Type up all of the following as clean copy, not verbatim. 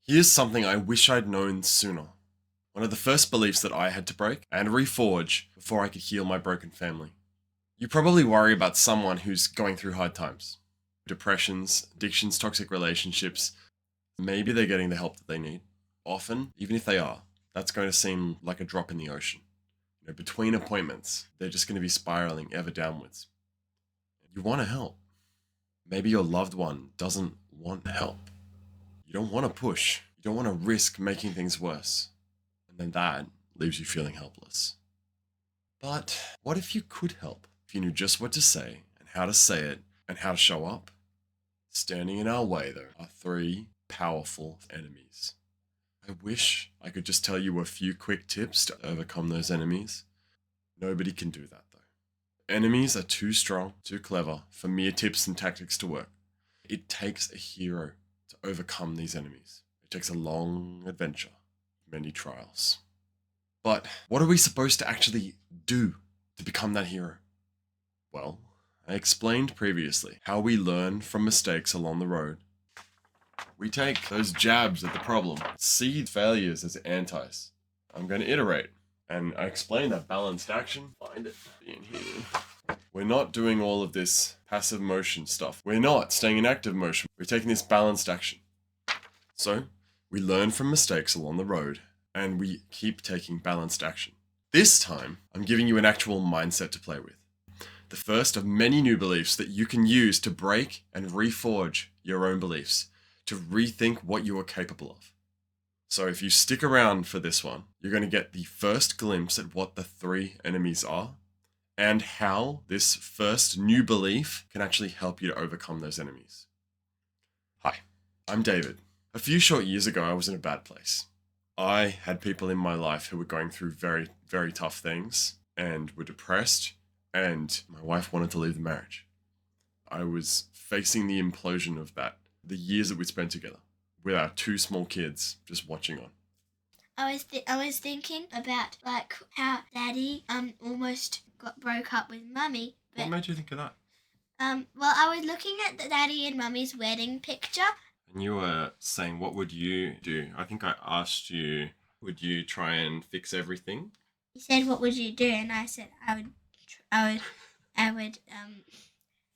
Here's something I wish I'd known sooner. One of the first beliefs that I had to break and reforge before I could heal my broken family. You probably worry about someone who's going through hard times. Depressions, addictions, toxic relationships. Maybe they're getting the help that they need. Often, even if they are, that's going to seem like a drop in the ocean. Between appointments, they're just going to be spiraling ever downwards. You want to help. Maybe your loved one doesn't want help. You don't want to push. You don't want to risk making things worse. And then that leaves you feeling helpless. But what if you could help? If you knew just what to say and how to say it and how to show up? Standing in our way, though, are three powerful enemies. I wish I could just tell you a few quick tips to overcome those enemies. Nobody can do that, though. Enemies are too strong, too clever for mere tips and tactics to work. It takes a hero to overcome these enemies. It takes a long adventure, many trials. But what are we supposed to actually do to become that hero? Well, I explained previously how we learn from mistakes along the road. We take those jabs at the problem, see failures as antis. I'm going to iterate. And I explained that balanced action. Find it in here. We're not doing all of this passive motion stuff. We're not staying in active motion. We're taking this balanced action. So, we learn from mistakes along the road, and we keep taking balanced action. This time, I'm giving you an actual mindset to play with. The first of many new beliefs that you can use to break and reforge your own beliefs, to rethink what you are capable of. So if you stick around for this one, you're going to get the first glimpse at what the three enemies are and how this first new belief can actually help you to overcome those enemies. Hi, I'm David. A few short years ago, I was in a bad place. I had people in my life who were going through very, very tough things and were depressed, and my wife wanted to leave the marriage. I was facing the implosion of that, the years that we spent together, with our two small kids just watching on. I was thinking about like how Daddy almost broke up with Mummy. But, What made you think of that? Well, I was looking at the Daddy and Mummy's wedding picture. And you were saying, what would you do? I think I asked you, would you try and fix everything? You said, what would you do? And I said, I would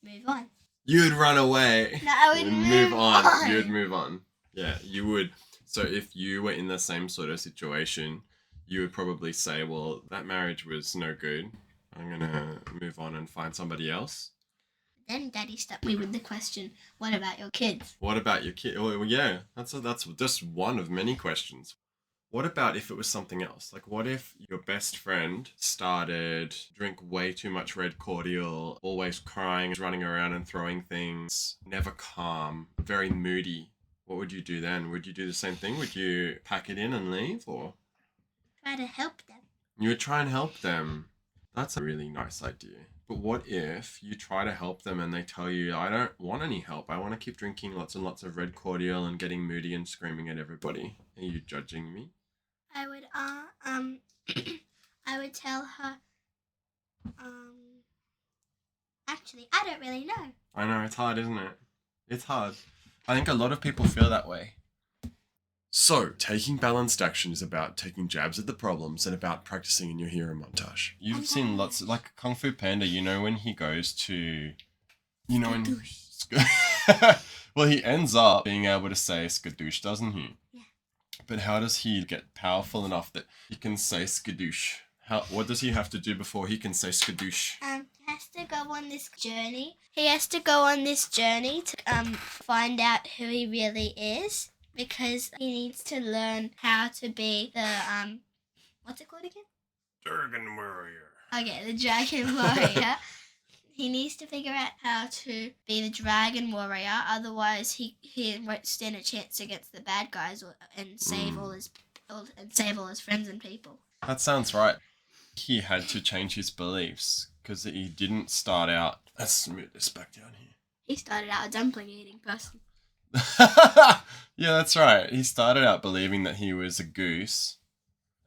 move on. You'd run away. No, I would move on. You'd move on. Yeah, you would. So if you were in the same sort of situation, you would probably say, well, that marriage was no good. I'm going to move on and find somebody else. Then Daddy stopped me with the question, what about your kids? What about your kid? Well, yeah, that's just one of many questions. What about if it was something else? Like, what if your best friend started drink way too much red cordial, always crying, running around and throwing things, never calm, very moody? What would you do then? Would you do the same thing? Would you pack it in and leave, or? Try to help them. You would try and help them. That's a really nice idea. But what if you try to help them and they tell you, I don't want any help. I want to keep drinking lots and lots of red cordial and getting moody and screaming at everybody. Are you judging me? I would I would tell her actually I don't really know. I know, it's hard, isn't it? It's hard. I think a lot of people feel that way. So, taking balanced action is about taking jabs at the problems and about practicing in your hero montage. You've seen lots of, like Kung Fu Panda, when he goes to, well, he ends up being able to say skadoosh, doesn't he? Yeah. But how does he get powerful enough that he can say skadoosh? What does he have to do before he can say skadoosh? He has to go on this journey. He has to go on this journey to find out who he really is, because he needs to learn how to be the what's it called again? Dragon Warrior. Okay, the Dragon Warrior. He needs to figure out how to be the Dragon Warrior, otherwise he won't stand a chance against the bad guys and save all his friends and people. That sounds right. He had to change his beliefs because he didn't start out. Let's smooth this back down here. He started out a dumpling eating person. Yeah, that's right. He started out believing that he was a goose,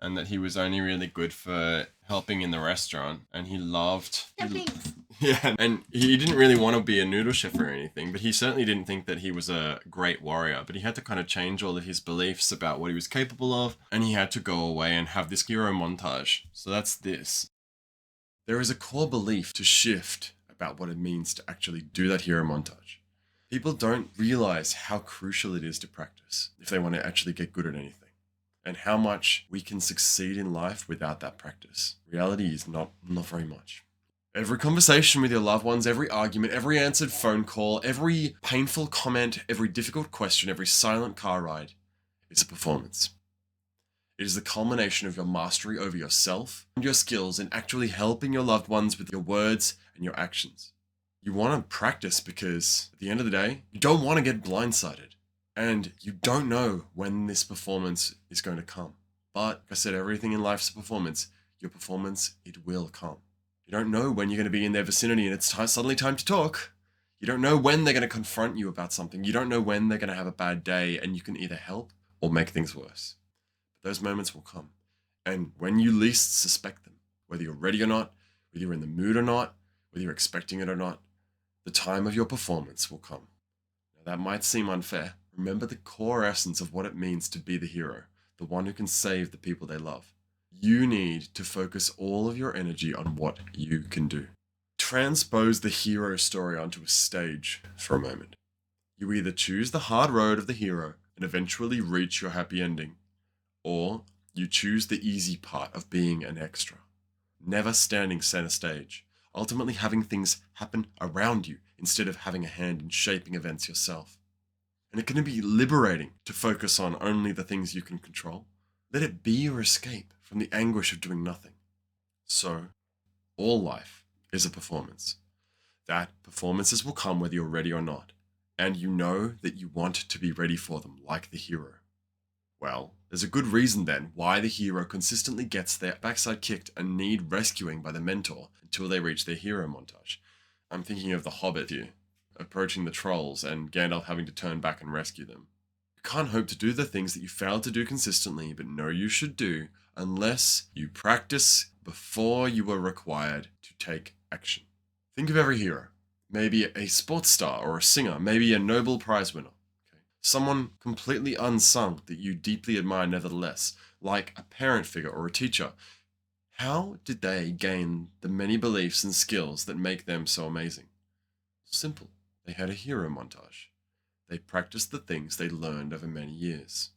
and that he was only really good for helping in the restaurant, and he loved Helping. yeah, and he didn't really want to be a noodle chef or anything, but he certainly didn't think that he was a great warrior. But he had to kind of change all of his beliefs about what he was capable of, and he had to go away and have this hero montage. So that's this. There is a core belief to shift about what it means to actually do that hero montage. People don't realize how crucial it is to practice if they want to actually get good at anything, and how much we can succeed in life without that practice. Reality is not very much. Every conversation with your loved ones, every argument, every answered phone call, every painful comment, every difficult question, every silent car ride is a performance. It is the culmination of your mastery over yourself and your skills in actually helping your loved ones with your words and your actions. You want to practice because at the end of the day, you don't want to get blindsided. And you don't know when this performance is going to come. But like I said, everything in life's a performance. Your performance, it will come. You don't know when you're going to be in their vicinity and it's suddenly time to talk. You don't know when they're going to confront you about something. You don't know when they're going to have a bad day, and you can either help or make things worse. But those moments will come. And when you least suspect them, whether you're ready or not, whether you're in the mood or not, whether you're expecting it or not, the time of your performance will come. Now, that might seem unfair. Remember the core essence of what it means to be the hero, the one who can save the people they love. You need to focus all of your energy on what you can do. Transpose the hero story onto a stage for a moment. You either choose the hard road of the hero and eventually reach your happy ending, or you choose the easy part of being an extra, never standing center stage, ultimately having things happen around you instead of having a hand in shaping events yourself. And it can be liberating to focus on only the things you can control. Let it be your escape from the anguish of doing nothing. So, all life is a performance. That performances will come whether you're ready or not, and you know that you want to be ready for them like the hero. Well, there's a good reason then why the hero consistently gets their backside kicked and need rescuing by the mentor until they reach their hero montage. I'm thinking of the Hobbit here, approaching the trolls and Gandalf having to turn back and rescue them. You can't hope to do the things that you failed to do consistently but know you should do unless you practice before you are required to take action. Think of every hero. Maybe a sports star or a singer, maybe a Nobel Prize winner. Someone completely unsung that you deeply admire nevertheless, like a parent figure or a teacher. How did they gain the many beliefs and skills that make them so amazing? Simple. They had a hero montage. They practiced the things they learned over many years.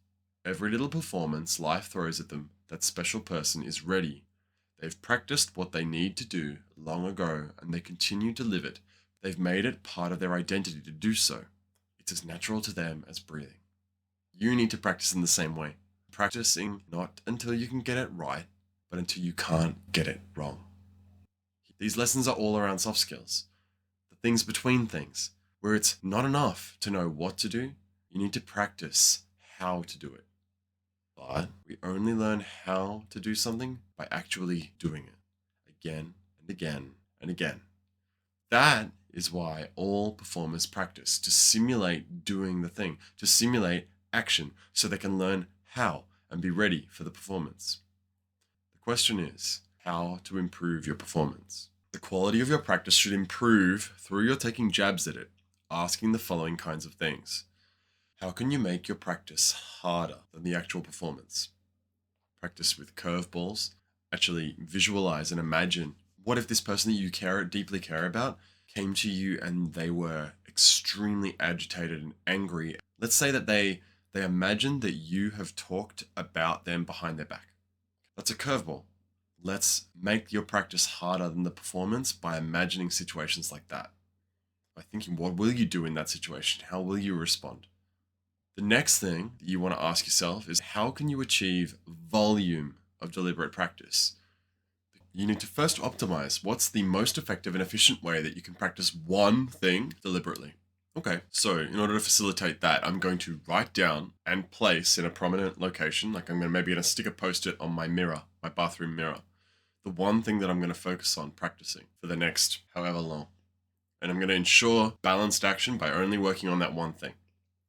Every little performance life throws at them, that special person is ready. They've practiced what they need to do long ago, and they continue to live it. They've made it part of their identity to do so. It's as natural to them as breathing. You need to practice in the same way. Practicing not until you can get it right, but until you can't get it wrong. These lessons are all around soft skills. The things between things, where it's not enough to know what to do, you need to practice how to do it. But we only learn how to do something by actually doing it again and again and again. That is why all performers practice, to simulate doing the thing, to simulate action, so they can learn how and be ready for the performance. The question is how to improve your performance. The quality of your practice should improve through your taking jabs at it, asking the following kinds of things. How can you make your practice harder than the actual performance? Practice with curveballs. Actually visualize and imagine, what if this person that you deeply care about came to you and they were extremely agitated and angry. Let's say that they imagined that you have talked about them behind their back. That's a curveball. Let's make your practice harder than the performance by imagining situations like that. By thinking, what will you do in that situation? How will you respond? The next thing that you want to ask yourself is, how can you achieve volume of deliberate practice? You need to first optimize what's the most effective and efficient way that you can practice one thing deliberately. Okay, so in order to facilitate that, I'm going to write down and place in a prominent location, like I'm maybe going to stick a post-it on my mirror, my bathroom mirror, the one thing that I'm going to focus on practicing for the next however long. And I'm going to ensure balanced action by only working on that one thing.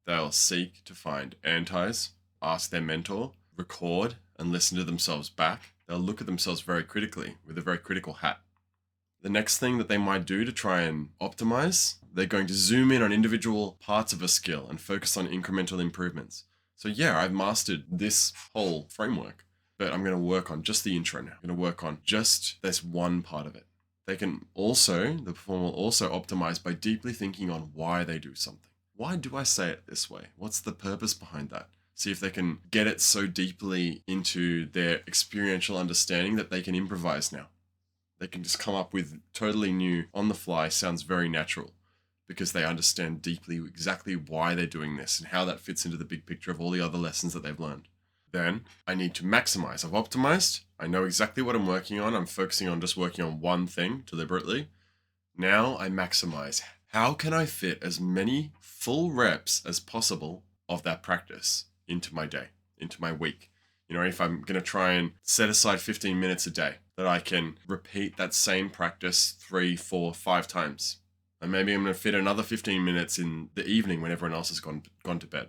They'll seek to find antis, ask their mentor, record and listen to themselves back, they'll look at themselves very critically with a very critical hat. The next thing that they might do to try and optimize, they're going to zoom in on individual parts of a skill and focus on incremental improvements. So yeah, I've mastered this whole framework, but I'm going to work on just the intro now. I'm going to work on just this one part of it. The performer will also optimize by deeply thinking on why they do something. Why do I say it this way? What's the purpose behind that? See if they can get it so deeply into their experiential understanding that they can improvise now. They can just come up with totally new, on the fly, sounds very natural because they understand deeply exactly why they're doing this and how that fits into the big picture of all the other lessons that they've learned. Then I need to maximize. I've optimized. I know exactly what I'm working on. I'm focusing on just working on one thing deliberately. Now I maximize. How can I fit as many full reps as possible of that practice into my day, into my week? You know, if I'm going to try and set aside 15 minutes a day, that I can repeat that same practice 3, 4, 5 times. And maybe I'm going to fit another 15 minutes in the evening when everyone else has gone to bed.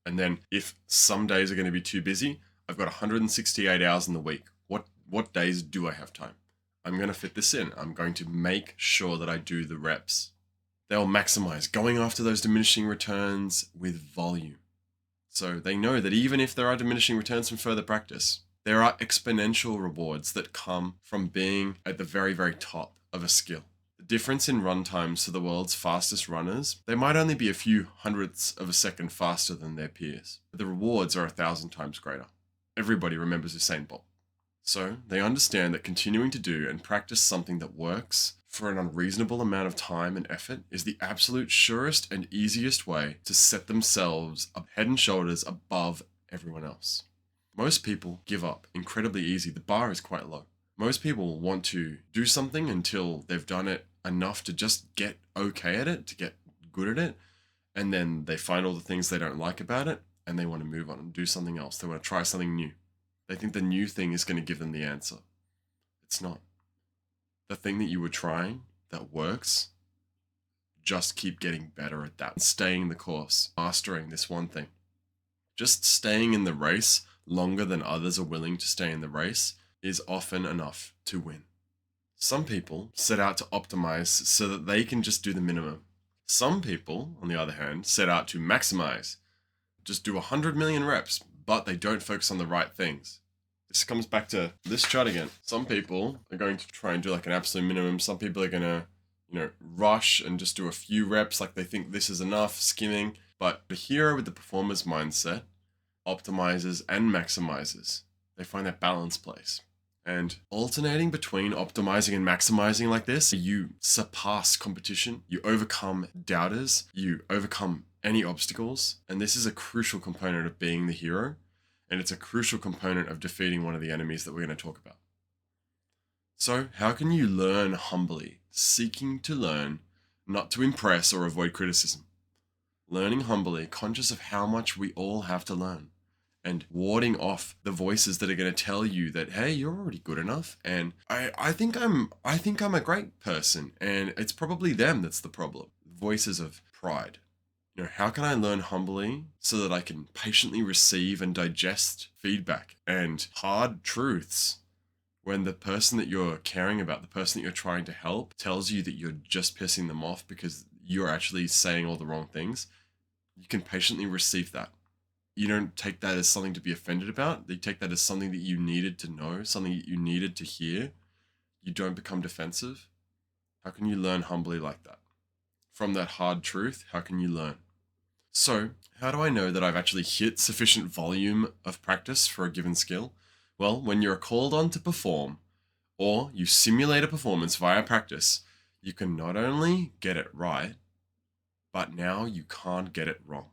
And then if some days are going to be too busy, I've got 168 hours in the week. What days do I have time? I'm going to fit this in. I'm going to make sure that I do the reps. They'll maximize going after those diminishing returns with volume. So they know that even if there are diminishing returns from further practice, there are exponential rewards that come from being at the very, very top of a skill. The difference in run times for the world's fastest runners, they might only be a few hundredths of a second faster than their peers, but the rewards are 1,000 times greater. Everybody remembers Usain Bolt. So they understand that continuing to do and practice something that works for an unreasonable amount of time and effort is the absolute surest and easiest way to set themselves up head and shoulders above everyone else. Most people give up incredibly easy. The bar is quite low. Most people want to do something until they've done it enough to just get okay at it, to get good at it, and then they find all the things they don't like about it, and they want to move on and do something else. They want to try something new. They think the new thing is going to give them the answer. It's not. The thing that you were trying that works, just keep getting better at that. Staying the course, mastering this one thing. Just staying in the race longer than others are willing to stay in the race is often enough to win. Some people set out to optimize so that they can just do the minimum. Some people, on the other hand, set out to maximize. Just do 100 million reps, but they don't focus on the right things. This comes back to this chart again. Some people are going to try and do like an absolute minimum. Some people are going to, rush and just do a few reps like they think this is enough, skimming. But the hero with the performer's mindset optimizes and maximizes. They find that balance place. And alternating between optimizing and maximizing like this, you surpass competition, you overcome doubters, you overcome any obstacles. And this is a crucial component of being the hero. And it's a crucial component of defeating one of the enemies that we're going to talk about. So, how can you learn humbly, seeking to learn, not to impress or avoid criticism? Learning humbly, conscious of how much we all have to learn, and warding off the voices that are going to tell you that, hey, you're already good enough, and I think I'm a great person, and it's probably them that's the problem. Voices of pride. How can I learn humbly so that I can patiently receive and digest feedback and hard truths when the person that you're caring about, the person that you're trying to help, tells you that you're just pissing them off because you're actually saying all the wrong things? You can patiently receive that. You don't take that as something to be offended about. You take that as something that you needed to know, something that you needed to hear. You don't become defensive. How can you learn humbly like that? From that hard truth, how can you learn? So, how do I know that I've actually hit sufficient volume of practice for a given skill? Well, when you're called on to perform, or you simulate a performance via practice, you can not only get it right, but now you can't get it wrong.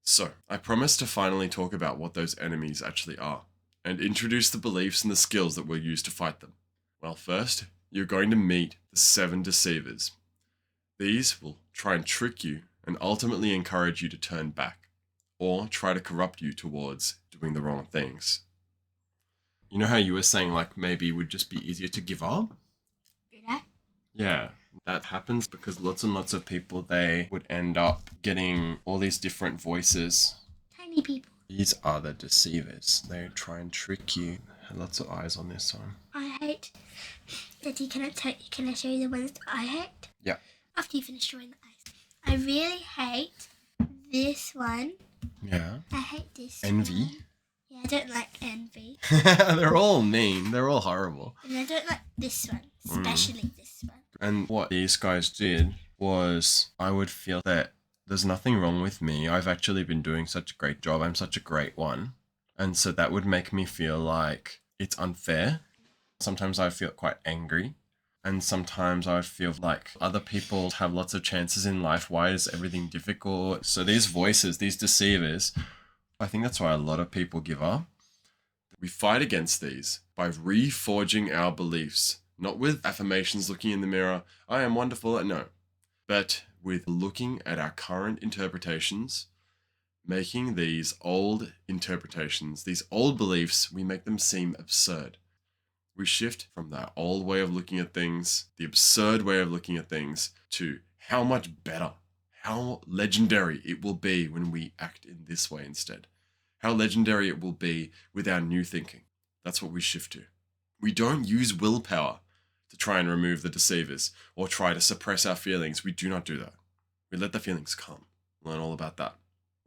So, I promise to finally talk about what those enemies actually are, and introduce the beliefs and the skills that we'll use to fight them. Well, first, you're going to meet the 7 deceivers. These will try and trick you and ultimately encourage you to turn back, or try to corrupt you towards doing the wrong things. You know how you were saying like maybe it would just be easier to give up? Did I? Yeah, that happens because lots and lots of people, they would end up getting all these different voices. Tiny people. These are the deceivers. They try and trick you. Lots of eyes on this one. I hate. Daddy, can I show you the ones that I hate? Yeah. After you finish drawing the eyes. I really hate this one. Yeah. I hate this Envy. one. Yeah, I don't like envy. They're all mean. They're all horrible. And I don't like this one, especially this one. And what these guys did was, I would feel that there's nothing wrong with me. I've actually been doing such a great job. I'm such a great one. And so that would make me feel like it's unfair. Sometimes I feel quite angry. And sometimes I feel like other people have lots of chances in life. Why is everything difficult? So these voices, these deceivers, I think that's why a lot of people give up. We fight against these by reforging our beliefs, not with affirmations looking in the mirror, I am wonderful, no, but with looking at our current interpretations, making these old interpretations, these old beliefs, we make them seem absurd. We shift from that old way of looking at things, the absurd way of looking at things, to how much better, how legendary it will be when we act in this way instead. How legendary it will be with our new thinking. That's what we shift to. We don't use willpower to try and remove the deceivers or try to suppress our feelings. We do not do that. We let the feelings come. Learn all about that.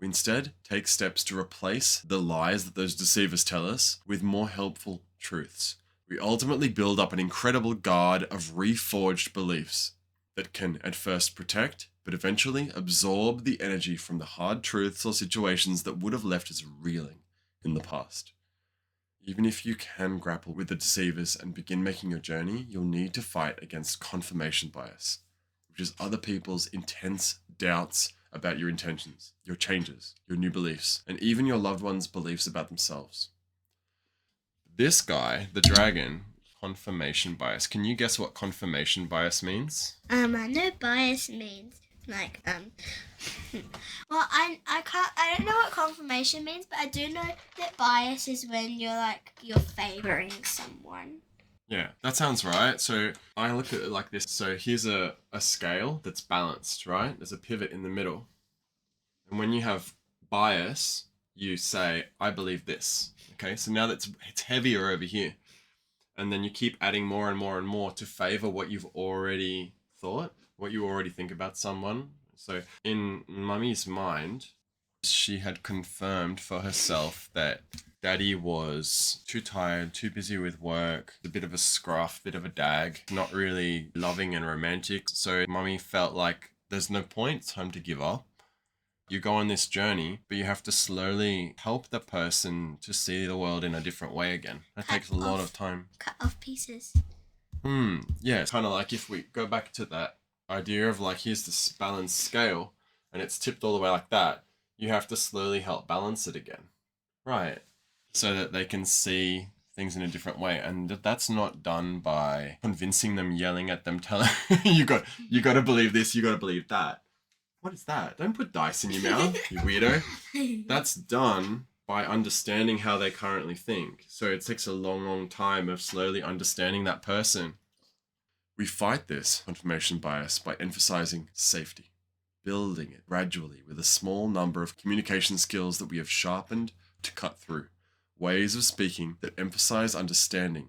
We instead take steps to replace the lies that those deceivers tell us with more helpful truths. We ultimately build up an incredible guard of reforged beliefs that can at first protect, but eventually absorb the energy from the hard truths or situations that would have left us reeling in the past. Even if you can grapple with the deceivers and begin making your journey, you'll need to fight against confirmation bias, which is other people's intense doubts about your intentions, your changes, your new beliefs, and even your loved ones' beliefs about themselves. This guy, the dragon, confirmation bias. Can you guess what confirmation bias means? I know bias means like well, I don't know what confirmation means, but I do know that bias is when you're favoring someone. Yeah, that sounds right. So I look at it like this. So here's a scale that's balanced, right? There's a pivot in the middle. And when you have bias, you say, I believe this. Okay, so now it's heavier over here. And then you keep adding more and more and more to favor what you've already thought, what you already think about someone. So in Mummy's mind, she had confirmed for herself that Daddy was too tired, too busy with work, a bit of a scruff, bit of a dag, not really loving and romantic. So Mummy felt like there's no point, time to give up. You go on this journey, but you have to slowly help the person to see the world in a different way again. That takes a lot of time. Cut off pieces. Yeah, it's kind of like if we go back to that idea of like, here's this balanced scale and it's tipped all the way like that. You have to slowly help balance it again. Right. So that they can see things in a different way. And that's not done by convincing them, yelling at them, telling you got to believe this, you got to believe that. What is that? Don't put dice in your mouth, you weirdo. That's done by understanding how they currently think. So it takes a long, long time of slowly understanding that person. We fight this confirmation bias by emphasizing safety, building it gradually with a small number of communication skills that we have sharpened to cut through. Ways of speaking that emphasize understanding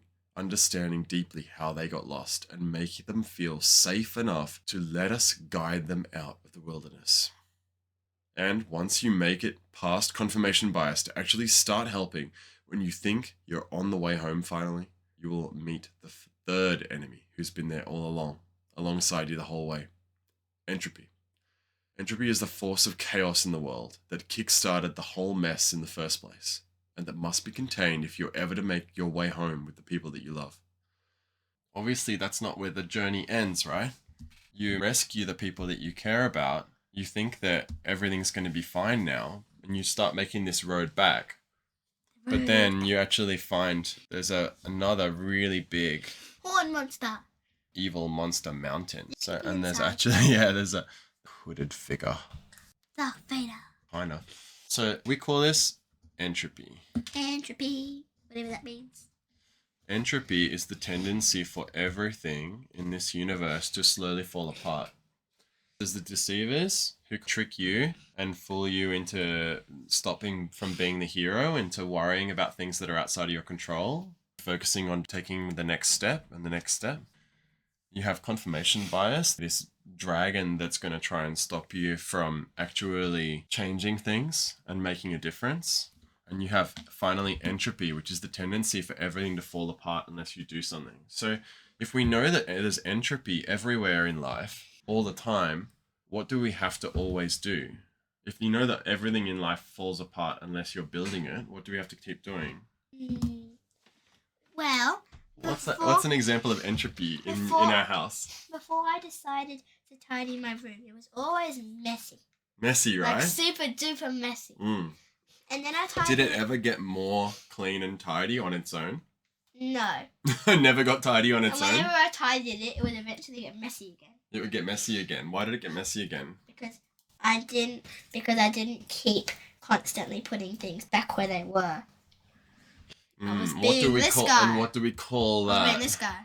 deeply how they got lost and make them feel safe enough to let us guide them out of the wilderness. And once you make it past confirmation bias to actually start helping, when you think you're on the way home finally, you will meet the third enemy who's been there all along, alongside you the whole way. Entropy. Entropy is the force of chaos in the world that kick-started the whole mess in the first place, and that must be contained if you're ever to make your way home with the people that you love. Obviously, that's not where the journey ends, right? You rescue the people that you care about, you think that everything's going to be fine now, and you start making this road back. But then you actually find there's another really big horn monster, evil monster mountain. So, and there's actually, there's a hooded figure. Darth Vader. Kind of. So we call this entropy. Entropy, whatever that means. Entropy is the tendency for everything in this universe to slowly fall apart. There's the deceivers who trick you and fool you into stopping from being the hero, into worrying about things that are outside of your control, focusing on taking the next step and the next step. You have confirmation bias, this dragon that's going to try and stop you from actually changing things and making a difference. And you have finally entropy, which is the tendency for everything to fall apart unless you do something. So if we know that there's entropy everywhere in life all the time, what do we have to always do? If you know that everything in life falls apart unless you're building it, what do we have to keep doing? Well, What's an example of entropy in our house? Before I decided to tidy my room, it was always messy. Messy, right? Like super duper messy. Mm. And then I tidied. Did it ever get more clean and tidy on its own? No. Never got tidy on its own? Whenever I tidied it, it would eventually get messy again. It would get messy again. Why did it get messy again? Because I didn't keep constantly putting things back where they were. I was being this guy. And what do we call that? I was being this guy.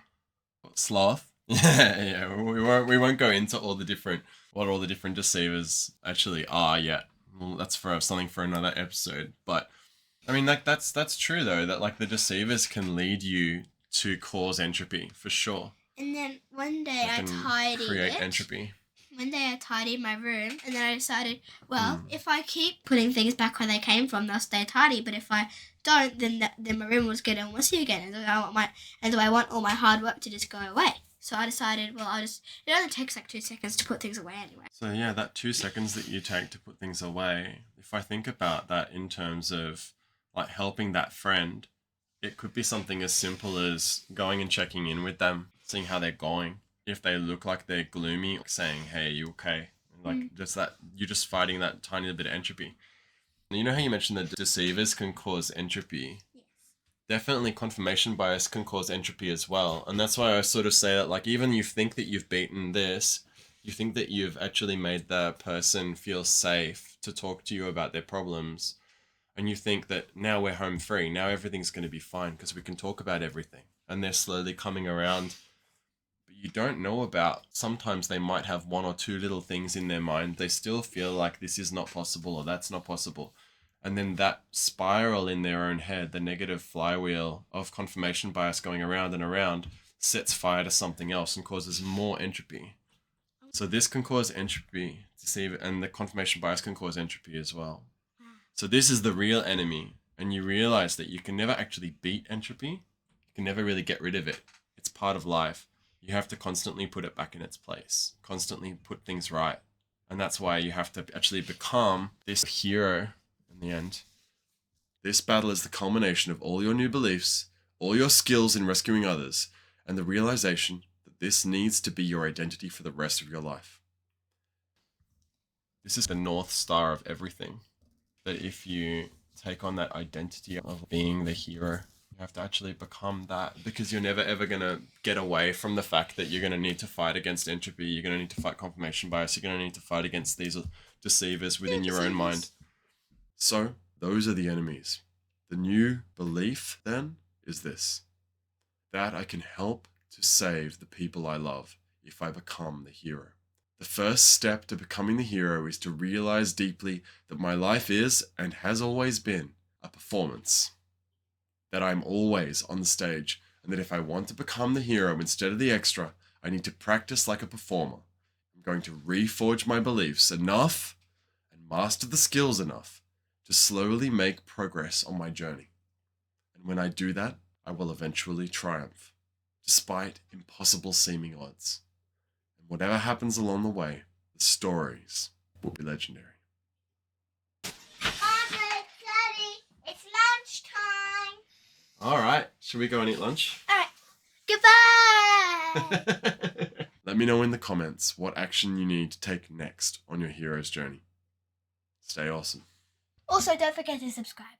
Sloth? Yeah. We won't go into what all the different deceivers actually are yet. Well, that's something for another episode. But I mean, like that's true though. That like the deceivers can lead you to cause entropy for sure. And then one day I create entropy. One day I tidied my room, and then I decided, well, if I keep putting things back where they came from, they'll stay tidy. But if I don't, then my room was getting messy again, and I want all my hard work to just go away. So I decided, well, it only takes like 2 seconds to put things away anyway. So yeah, that 2 seconds that you take to put things away, if I think about that in terms of like helping that friend, it could be something as simple as going and checking in with them, seeing how they're going. If they look like they're gloomy, saying, hey, you okay? And like just that, you're just fighting that tiny bit of entropy. You know how you mentioned that deceivers can cause entropy? Yes. Definitely confirmation bias can cause entropy as well. And that's why I sort of say that like even you think that you've beaten this, you think that you've actually made the person feel safe to talk to you about their problems. And you think that now we're home free, now everything's going to be fine because we can talk about everything. And they're slowly coming around. But you don't know about, sometimes they might have 1 or 2 little things in their mind. They still feel like this is not possible or that's not possible. And then that spiral in their own head, the negative flywheel of confirmation bias going around and around, sets fire to something else and causes more entropy. So this can cause entropy, and the confirmation bias can cause entropy as well. So this is the real enemy, and you realize that you can never actually beat entropy. You can never really get rid of it. It's part of life. You have to constantly put it back in its place, constantly put things right. And that's why you have to actually become this hero in the end. This battle is the culmination of all your new beliefs, all your skills in rescuing others, and the realization that this needs to be your identity for the rest of your life. This is the North Star of everything. That if you take on that identity of being the hero, you have to actually become that, because you're never ever going to get away from the fact that you're going to need to fight against entropy, you're going to need to fight confirmation bias, you're going to need to fight against these deceivers within your own mind. So, those are the enemies. The new belief, then, is this: that I can help to save the people I love if I become the hero. The first step to becoming the hero is to realize deeply that my life is, and has always been, a performance. That I'm always on the stage, and that if I want to become the hero instead of the extra, I need to practice like a performer. I'm going to reforge my beliefs enough and master the skills enough to slowly make progress on my journey. And when I do that, I will eventually triumph, despite impossible seeming odds. And whatever happens along the way, the stories will be legendary. It's lunchtime. All right, should we go and eat lunch? All right. Goodbye. Let me know in the comments what action you need to take next on your hero's journey. Stay awesome. Also, don't forget to subscribe.